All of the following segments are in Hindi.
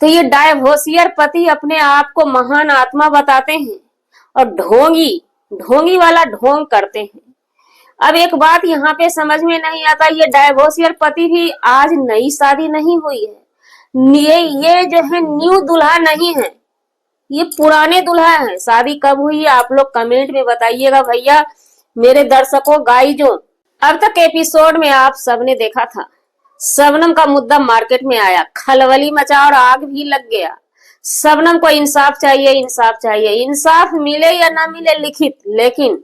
तो ये डायवोर्सियर पति अपने आप को महान आत्मा बताते हैं और ढोंगी ढोंगी वाला ढोंग करते हैं। अब एक बात यहाँ पे समझ में नहीं आता, ये डायवोर्सियर पति भी आज नई शादी नहीं हुई है। ये जो है न्यू दूल्हा नहीं है, ये पुराने दूल्हा है। शादी कब हुई आप लोग कमेंट में बताइएगा भैया मेरे दर्शकों गाइजों। अब तक एपिसोड में आप सबने देखा था शबनम का मुद्दा मार्केट में आया, खलबली मचा और आग भी लग गया। शबनम को इंसाफ चाहिए, इंसाफ चाहिए, इंसाफ मिले या ना मिले लिखित, लेकिन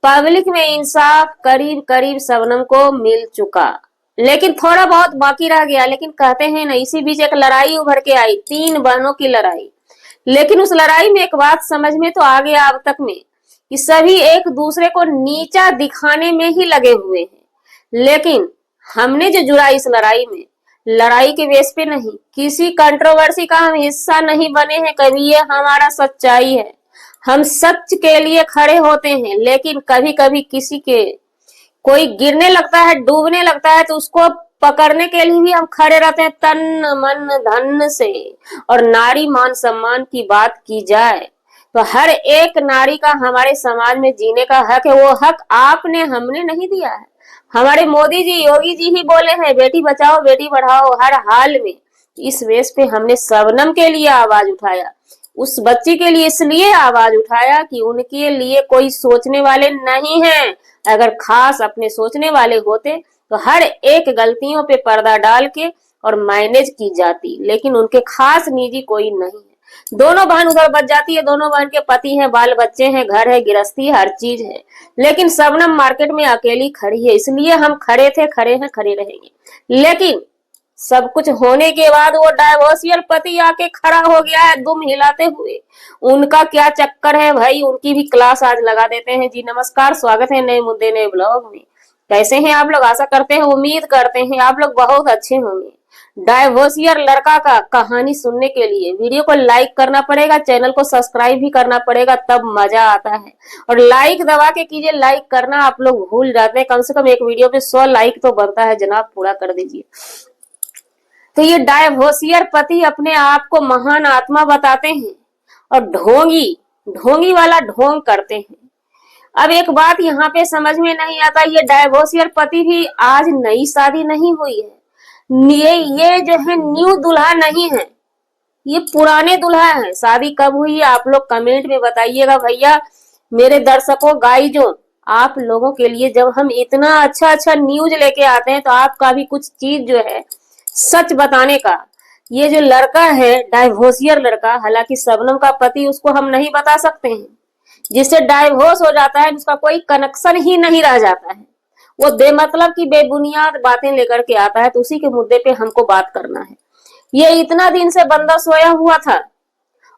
पब्लिक में इंसाफ करीब करीब शबनम को मिल चुका, लेकिन थोड़ा बहुत बाकी रह गया। लेकिन कहते हैं ना, इसी बीच एक लड़ाई उभर के आई, 3 बहनों की लड़ाई। लेकिन उस लड़ाई में एक बात समझ में तो आ गया अब तक में कि सभी एक दूसरे को नीचा दिखाने में ही लगे हुए हैं। लेकिन हमने जो जुड़ा इस लड़ाई में, लड़ाई के बेस पे नहीं, किसी कंट्रोवर्सी का हम हिस्सा नहीं बने हैं कभी। ये हमारा सच्चाई है, हम सच के लिए खड़े होते हैं। लेकिन कभी कभी किसी के कोई गिरने लगता है, डूबने लगता है, तो उसको पकड़ने के लिए भी हम खड़े रहते हैं तन मन धन से। और नारी मान सम्मान की बात की जाए तो हर एक नारी का हमारे समाज में जीने का हक है। वो हक आपने हमने नहीं दिया है, हमारे मोदी जी योगी जी ही बोले हैं बेटी बचाओ बेटी पढ़ाओ हर हाल में। इस वेश पे हमने शबनम के लिए आवाज उठाया, उस बच्ची के लिए इसलिए आवाज उठाया कि उनके लिए कोई सोचने वाले नहीं है। अगर खास अपने सोचने वाले होते तो हर एक गलतियों पे पर्दा डाल के और मैनेज की जाती, लेकिन उनके खास निजी कोई नहीं है। दोनों बहन उधर बच जाती है, दोनों बहन के पति हैं, बाल बच्चे हैं, घर है, गृहस्थी, हर चीज है। लेकिन शबनम मार्केट में अकेली खड़ी है, इसलिए हम खड़े थे, खड़े हैं, खड़े रहेंगे। लेकिन सब कुछ होने के बाद वो डायवोर्सियल पति आके खड़ा हो गया है दुम हिलाते हुए। उनका क्या चक्कर है भाई, उनकी भी क्लास आज लगा देते हैं। जी नमस्कार, स्वागत है नए मुद्दे नए ब्लॉग में। कैसे हैं आप लोग? आशा करते हैं, उम्मीद करते हैं आप लोग बहुत अच्छे होंगे। डायवोर्सियर लड़का का कहानी सुनने के लिए वीडियो को लाइक करना पड़ेगा, चैनल को सब्सक्राइब भी करना पड़ेगा, तब मजा आता है। और लाइक दबा के कीजिए, लाइक करना आप लोग भूल जाते हैं। कम से कम एक वीडियो पे 100 लाइक तो बनता है जनाब, पूरा कर दीजिए। तो ये डायवोर्सियर पति अपने आप को महान आत्मा बताते हैं और ढोंगी ढोंगी वाला ढोंग करते हैं। अब एक बात यहाँ पे समझ में नहीं आता, ये डायवोर्सियर पति भी आज नई शादी नहीं हुई है। ये जो है न्यू दूल्हा नहीं है, ये पुराने दूल्हा है। शादी कब हुई आप लोग कमेंट में बताइएगा भैया मेरे दर्शकों गाइजों। आप लोगों के लिए जब हम इतना अच्छा अच्छा न्यूज लेके आते हैं तो आपका भी कुछ चीज जो है सच बताने का। ये जो लड़का है डायवोर्सियर लड़का, हालांकि शबनम का पति उसको हम नहीं बता सकते हैं, जिससे डाइवोर्स हो जाता है उसका कोई कनेक्शन ही नहीं रह जाता है, वो बेमतलब की बेबुनियाद बातें लेकर के आता है। तो उसी के मुद्दे पे हमको बात करना है। ये इतना दिन से बंदा सोया हुआ था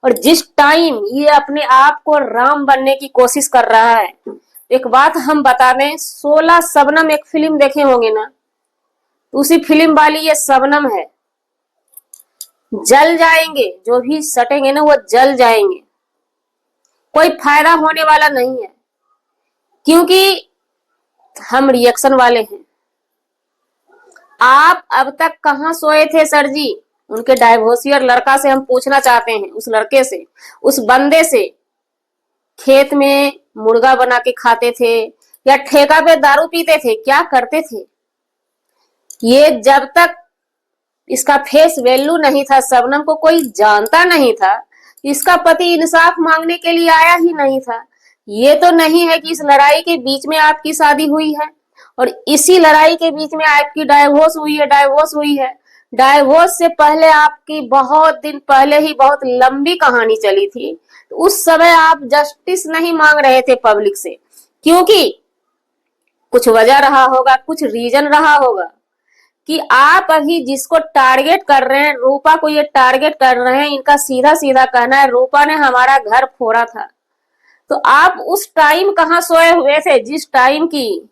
और जिस टाइम ये अपने आप को राम बनने की कोशिश कर रहा है। एक बात हम बता दें, 16 शबनम एक फिल्म देखे होंगे ना, उसी फिल्म वाली ये शबनम है। जल जाएंगे, जो भी सटेंगे ना वो जल जाएंगे, कोई फायदा होने वाला नहीं है, क्योंकि हम रिएक्शन वाले हैं। आप अब तक कहां सोए थे सर जी? उनके डायवोर्सियर लड़का से हम पूछना चाहते हैं, उस लड़के से, उस बंदे से। खेत में मुर्गा बना के खाते थे या ठेका पे दारू पीते थे, क्या करते थे? ये जब तक इसका फेस वैल्यू नहीं था, शबनम को कोई जानता नहीं था, इसका पति इंसाफ मांगने के लिए आया ही नहीं था। ये तो नहीं है कि इस लड़ाई के बीच में आपकी शादी हुई है और इसी लड़ाई के बीच में आपकी डाइवोर्स हुई है। डाइवोर्स हुई है, डाइवोर्स से पहले आपकी बहुत दिन पहले ही बहुत लंबी कहानी चली थी। तो उस समय आप जस्टिस नहीं मांग रहे थे पब्लिक से, क्योंकि कुछ वजह रहा होगा, कुछ रीजन रहा होगा कि आप अभी जिसको टारगेट कर रहे हैं, रूपा को ये टारगेट कर रहे हैं। इनका सीधा सीधा कहना है रूपा ने हमारा घर फोड़ा था। तो आप उस टाइम कहां सोए हुए थे जिस टाइम की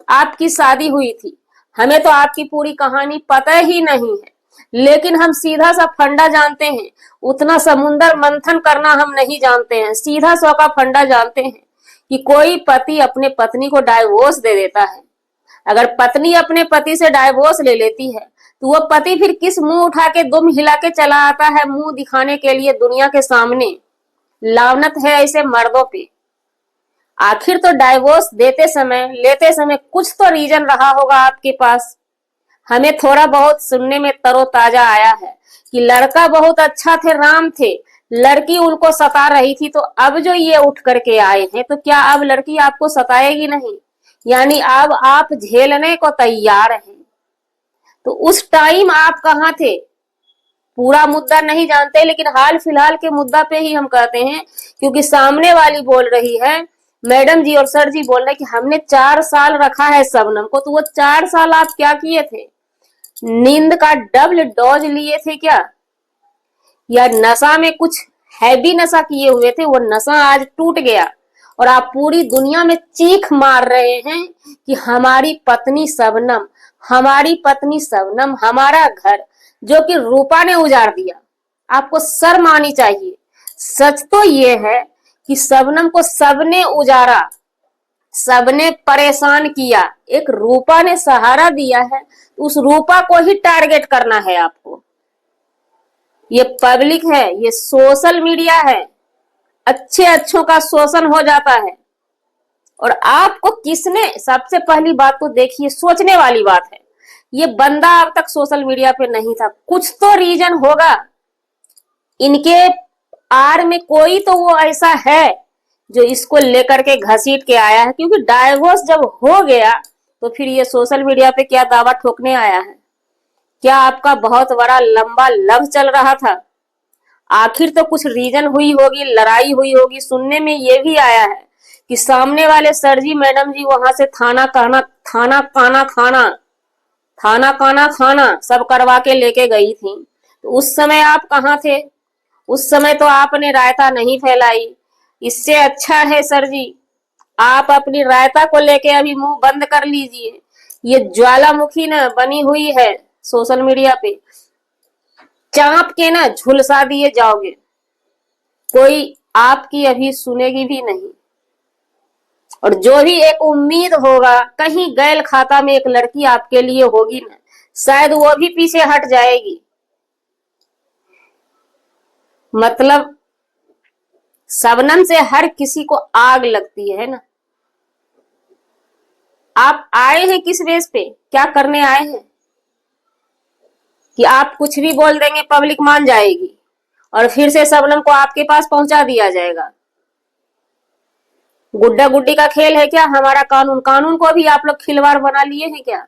आपकी शादी हुई थी? हमें तो आपकी पूरी कहानी पता ही नहीं है, लेकिन हम सीधा सा फंडा जानते हैं। उतना समुंदर मंथन करना हम नहीं जानते हैं, सीधा सौ का फंडा जानते हैं कि कोई पति अपने पत्नी को डाइवोर्स दे देता है। अगर पत्नी अपने पति से डाइवोर्स ले लेती है तो वो पति फिर किस मुंह उठा के दुम हिला के चला आता है मुंह दिखाने के लिए दुनिया के सामने। लानत है ऐसे मर्दों पे। आखिर तो डाइवोर्स देते समय लेते समय कुछ तो रीजन रहा होगा आपके पास। हमें थोड़ा बहुत सुनने में तरोताजा आया है कि लड़का बहुत अच्छा थे, राम थे, लड़की उनको सता रही थी। तो अब जो ये उठ करके आए हैं तो क्या अब लड़की आपको सताएगी नहीं? यानी अब आप झेलने को तैयार हैं। तो उस टाइम आप कहाँ थे? पूरा मुद्दा नहीं जानते, लेकिन हाल फिलहाल के मुद्दा पे ही हम कहते हैं, क्योंकि सामने वाली बोल रही है, मैडम जी और सर जी बोल रहे कि हमने 4 साल रखा है शबनम को। तो वो 4 साल आप क्या किए थे? नींद का डबल डोज लिए थे क्या? या नशा में कुछ हैवी नशा किए हुए थे? वो नशा आज टूट गया और आप पूरी दुनिया में चीख मार रहे हैं कि हमारी पत्नी शबनम, हमारी पत्नी शबनम, हमारा घर जो कि रूपा ने उजाड़ दिया। आपको शर्म आनी चाहिए। सच तो ये है कि शबनम को सबने उजाड़ा, सबने परेशान किया, एक रूपा ने सहारा दिया है। उस रूपा को ही टारगेट करना है आपको। ये पब्लिक है, ये सोशल मीडिया है, अच्छे अच्छों का शोषण हो जाता है। और आपको किसने, सबसे पहली बात तो देखिए, सोचने वाली बात है, ये बंदा अब तक सोशल मीडिया पे नहीं था। कुछ तो रीजन होगा, इनके आर में कोई तो वो ऐसा है जो इसको लेकर के घसीट के आया है। क्योंकि डाइवोर्स जब हो गया तो फिर ये सोशल मीडिया पे क्या दावा ठोकने आया है? क्या आपका बहुत बड़ा लंबा लव चल रहा था? आखिर तो कुछ रीजन हुई होगी, लड़ाई हुई होगी। सुनने में ये भी आया है कि सामने वाले सर जी मैडम जी वहां से थाना काना खाना सब करवा के लेके गई थी। तो उस समय आप कहाँ थे? उस समय तो आपने रायता नहीं फैलाई। इससे अच्छा है सर जी, आप अपनी रायता को लेके अभी मुंह बंद कर लीजिए। ये ज्वालामुखी ना बनी हुई है सोशल मीडिया पे, चाप के ना झुलसा दिए जाओगे। कोई आपकी अभी सुनेगी भी नहीं। और जो भी एक उम्मीद होगा कहीं गैल खाता में एक लड़की आपके लिए होगी ना, शायद वो भी पीछे हट जाएगी। मतलब शबनम से हर किसी को आग लगती है ना। आप आए हैं किस बेस पे? क्या करने आए हैं? कि आप कुछ भी बोल देंगे पब्लिक मान जाएगी और फिर से शबनम को आपके पास पहुंचा दिया जाएगा। गुड्डा गुड्डी का खेल है क्या हमारा? कानून को भी आप लोग खिलवाड़ बना लिए हैं क्या?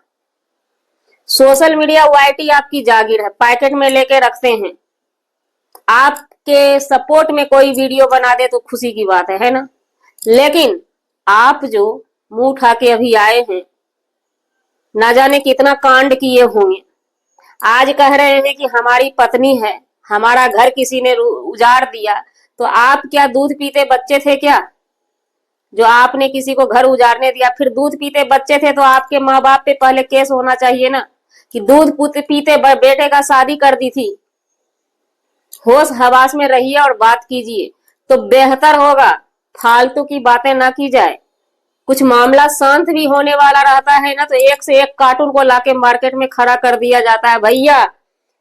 सोशल मीडिया वाईटी आपकी जागीर है, पैकेट में लेके रखते हैं। आपके सपोर्ट में कोई वीडियो बना दे तो खुशी की बात है ना। लेकिन आप जो मुंह उठा के अभी आए हैं, ना जाने कितना कांड किए होंगे। आज कह रहे हैं कि हमारी पत्नी है, हमारा घर किसी ने उजाड़ दिया। तो आप क्या दूध पीते बच्चे थे क्या जो आपने किसी को घर उजाड़ने दिया? फिर दूध पीते बच्चे थे तो आपके माँ बाप पे पहले केस होना चाहिए ना कि दूध पीते बेटे का शादी कर दी थी। होश हवास में रहिए और बात कीजिए तो बेहतर होगा। फालतू की बातें ना की जाए। कुछ मामला शांत भी होने वाला रहता है ना तो एक से एक कार्टून को लाके मार्केट में खड़ा कर दिया जाता है। भैया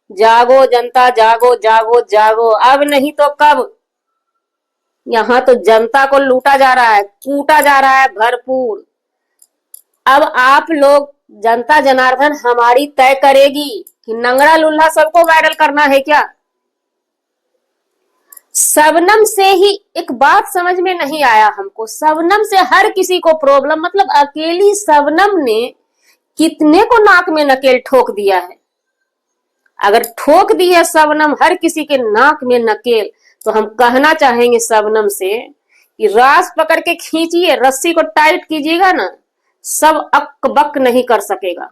जागो जनता, जागो जागो जागो, अब नहीं तो कब। यहाँ तो जनता को लूटा जा रहा है, कूटा जा रहा है भरपूर। अब आप लोग, जनता जनार्दन हमारी तय करेगी कि नंगड़ा लुल्हा सबको वायरल करना है क्या? शबनम से ही एक बात समझ में नहीं आया हमको, शबनम से हर किसी को प्रॉब्लम। मतलब अकेली शबनम ने कितने को नाक में नकेल ठोक दिया है। अगर ठोक दी है शबनम हर किसी के नाक में नकेल, तो हम कहना चाहेंगे शबनम से कि रास पकड़ के खींचिए, रस्सी को टाइट कीजिएगा ना, सब अक बक नहीं कर सकेगा।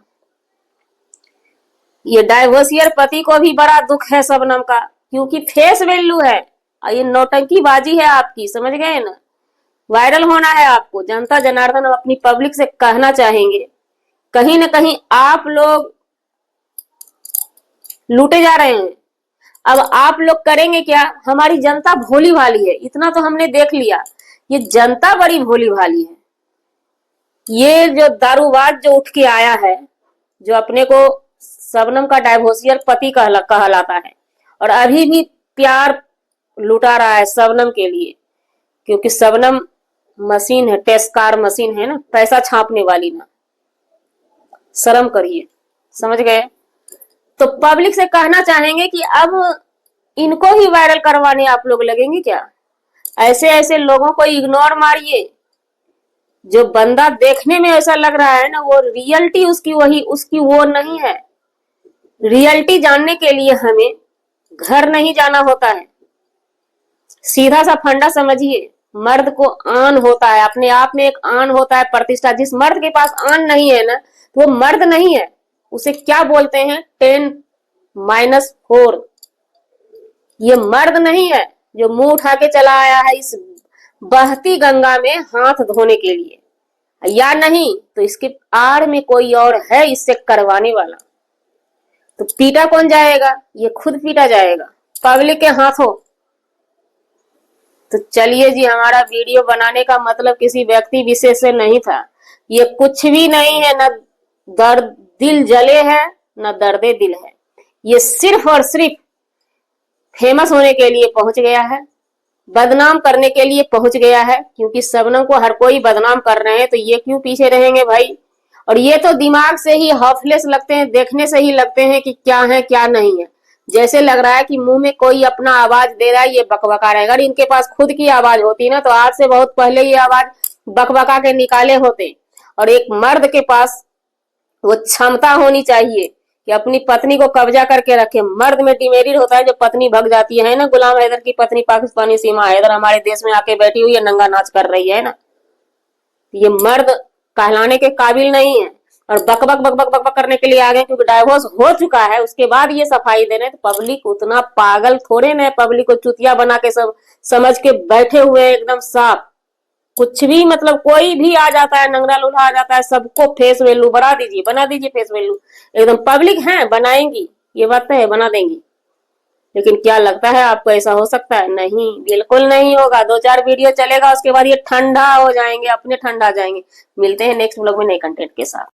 ये डाइवोर्सियर पति को भी बड़ा दुख है शबनम का, क्योंकि फेस वैल्यू है। ये नौटंकीबाजी है आपकी, समझ गए ना। वायरल होना है आपको। जनता जनार्दन अपनी पब्लिक से कहना चाहेंगे, कहीं ना कहीं आप लोग लूटे जा रहे हैं। अब आप लोग करेंगे क्या? हमारी जनता भोली भाली है, इतना तो हमने देख लिया। ये जनता बड़ी भोली भाली है। ये जो दारूबाज जो उठ के आया है, जो अपने को शबनम का डाइवोर्सियर पति कहलाता है और अभी भी प्यार लुटा रहा है शबनम के लिए, क्योंकि शबनम मशीन है, टेस्कार मशीन है ना, पैसा छापने वाली ना। शर्म करिए, समझ गए। तो पब्लिक से कहना चाहेंगे कि अब इनको ही वायरल करवाने आप लोग लगेंगे क्या? ऐसे ऐसे लोगों को इग्नोर मारिए। जो बंदा देखने में ऐसा लग रहा है ना, वो रियलिटी उसकी वो नहीं है। रियलिटी जानने के लिए हमें घर नहीं जाना होता है। सीधा सा फंडा समझिए, मर्द को आन होता है, अपने आप में एक आन होता है, प्रतिष्ठा। जिस मर्द के पास आन नहीं है ना, तो वो मर्द नहीं है। उसे क्या बोलते हैं? 10-4। ये मर्द नहीं है जो मुंह उठा के चला आया है इस बहती गंगा में हाथ धोने के लिए, या नहीं तो इसके आड़ में कोई और है इससे करवाने वाला। तो पीटा कौन जाएगा? ये खुद पीटा जाएगा पब्लिक के हाथों। तो चलिए जी, हमारा वीडियो बनाने का मतलब किसी व्यक्ति विशेष से नहीं था। ये कुछ भी नहीं है, न दर्द दिल जले है न दर्दे दिल है। ये सिर्फ और सिर्फ फेमस होने के लिए पहुंच गया है, बदनाम करने के लिए पहुंच गया है। क्योंकि शबनम को हर कोई बदनाम कर रहे हैं, तो ये क्यों पीछे रहेंगे भाई? और ये तो दिमाग से ही हाफलेस लगते हैं, देखने से ही लगते हैं कि क्या है क्या नहीं है। जैसे लग रहा है कि मुंह में कोई अपना आवाज दे रहा है, ये बकबका रहे। अगर इनके पास खुद की आवाज होती ना, तो आज से बहुत पहले ये आवाज बकबका के निकाले होते। और एक मर्द के पास वो क्षमता होनी चाहिए कि अपनी पत्नी को कब्जा करके रखे। मर्द में डिमेरिट होता है जो पत्नी भग जाती है ना। गुलाम हैदर की पत्नी पाकिस्तानी सीमा हैदर हमारे देश में आके बैठी हुई है, नंगा नाच कर रही है ना। ये मर्द कहलाने के काबिल नहीं है और बकबक बकबक बकबक करने के लिए आ गए, क्योंकि डाइवोर्स हो चुका है उसके बाद ये सफाई दे रहे हैं। तो पब्लिक उतना पागल थोड़े ना, पब्लिक को चुतिया बना के सब समझ के बैठे हुए हैं एकदम साफ। कुछ भी मतलब कोई भी आ जाता है, नंगरा लूल्हा आ जाता है, सबको फेस वैल्यू बना दीजिए फेस वैल्यू। एकदम पब्लिक है, बनाएंगी, ये बात तो है, बना देंगी। लेकिन क्या लगता है आपको ऐसा हो सकता है? नहीं, बिल्कुल नहीं होगा। 2-4 वीडियो चलेगा, उसके बाद ये ठंडा हो जाएंगे, अपने ठंडा जाएंगे। मिलते हैं नेक्स्ट ब्लॉग में नए कंटेंट के साथ।